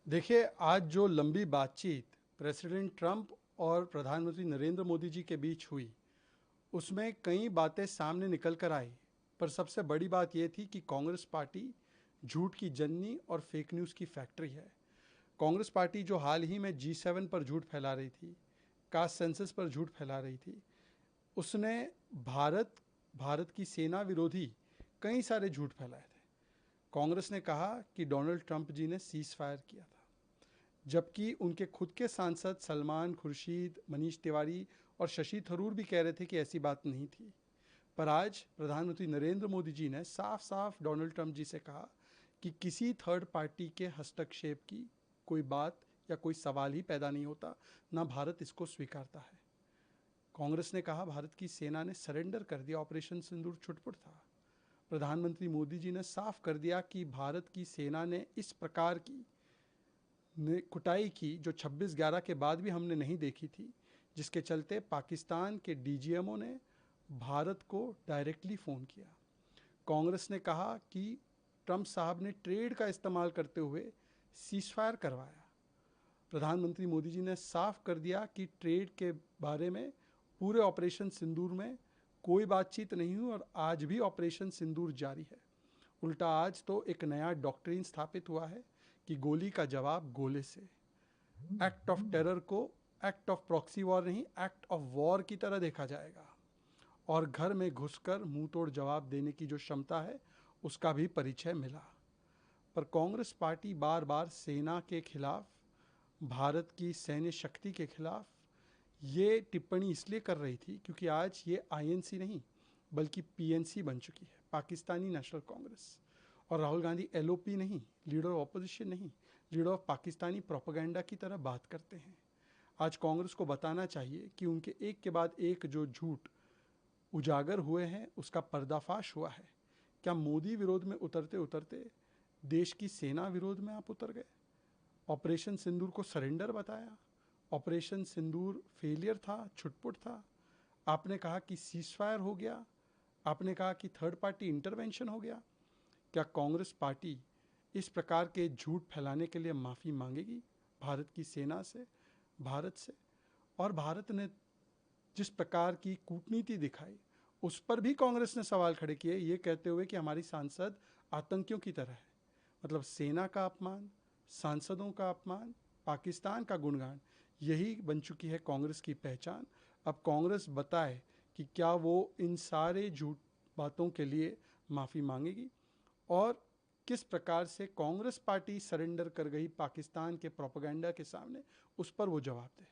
देखिए, आज जो लंबी बातचीत प्रेसिडेंट ट्रंप और प्रधानमंत्री नरेंद्र मोदी जी के बीच हुई, उसमें कई बातें सामने निकल कर आई। पर सबसे बड़ी बात यह थी कि कांग्रेस पार्टी झूठ की जननी और फेक न्यूज़ की फैक्ट्री है। कांग्रेस पार्टी जो हाल ही में G7 पर झूठ फैला रही थी, कास्ट सेंसस पर झूठ फैला रही थी, उसने भारत भारत की सेना विरोधी कई सारे झूठ फैलाए थे। कांग्रेस ने कहा कि डोनाल्ड ट्रंप जी ने सीज फायर किया था, जबकि उनके खुद के सांसद सलमान खुर्शीद, मनीष तिवारी और शशि थरूर भी कह रहे थे कि ऐसी बात नहीं थी। पर आज प्रधानमंत्री नरेंद्र मोदी जी ने साफ साफ डोनाल्ड ट्रंप जी से कहा कि किसी थर्ड पार्टी के हस्तक्षेप की कोई बात या कोई सवाल ही पैदा नहीं होता, ना भारत इसको स्वीकारता है। कांग्रेस ने कहा भारत की सेना ने सरेंडर कर दिया, ऑपरेशन सिंदूर छुटपुट था। प्रधानमंत्री मोदी जी ने साफ कर दिया कि भारत की सेना ने इस प्रकार की कुटाई की जो 26/11 के बाद भी हमने नहीं देखी थी, जिसके चलते पाकिस्तान के डीजीएमओ ने भारत को डायरेक्टली फ़ोन किया। कांग्रेस ने कहा कि ट्रंप साहब ने ट्रेड का इस्तेमाल करते हुए सीज़फायर करवाया। प्रधानमंत्री मोदी जी ने साफ कर दिया कि ट्रेड के बारे में पूरे ऑपरेशन सिंदूर में कोई बातचीत नहीं हुई और आज भी ऑपरेशन सिंदूर जारी है। उल्टा आज तो एक नया डॉक्ट्रिन स्थापित हुआ है कि गोली का जवाब गोले से। एक्ट ऑफ टेरर को एक्ट ऑफ प्रॉक्सी वॉर नहीं, एक्ट ऑफ वॉर की तरह देखा जाएगा। और घर में घुसकर मुंह तोड़ जवाब देने की जो क्षमता है, उसका भी परिचय मिला। पर कांग्रेस पार्टी बार बार सेना के खिलाफ, भारत की सैन्य शक्ति के खिलाफ ये टिप्पणी इसलिए कर रही थी क्योंकि आज ये आईएनसी नहीं बल्कि पीएनसी बन चुकी है, पाकिस्तानी नेशनल कांग्रेस। और राहुल गांधी एलओपी नहीं, लीडर ऑफ ऑपोजिशन नहीं, लीडर ऑफ पाकिस्तानी प्रोपेगेंडा की तरह बात करते हैं। आज कांग्रेस को बताना चाहिए कि उनके एक के बाद एक जो झूठ उजागर हुए हैं, उसका पर्दाफाश हुआ है। क्या मोदी विरोध में उतरते उतरते देश की सेना विरोध में आप उतर गए? ऑपरेशन सिंदूर को सरेंडर बताया, ऑपरेशन सिंदूर फेलियर था, छुटपुट था। आपने कहा कि सीजफायर हो गया, आपने कहा कि थर्ड पार्टी इंटरवेंशन हो गया। क्या कांग्रेस पार्टी इस प्रकार के झूठ फैलाने के लिए माफ़ी मांगेगी भारत की सेना से, भारत से? और भारत ने जिस प्रकार की कूटनीति दिखाई, उस पर भी कांग्रेस ने सवाल खड़े किए, ये कहते हुए कि हमारी सांसद आतंकियों की तरह है। मतलब सेना का अपमान, सांसदों का अपमान, पाकिस्तान का गुणगान, यही बन चुकी है कांग्रेस की पहचान। अब कांग्रेस बताए कि क्या वो इन सारे झूठ बातों के लिए माफ़ी मांगेगी और किस प्रकार से कांग्रेस पार्टी सरेंडर कर गई पाकिस्तान के प्रोपेगेंडा के सामने, उस पर वो जवाब दे।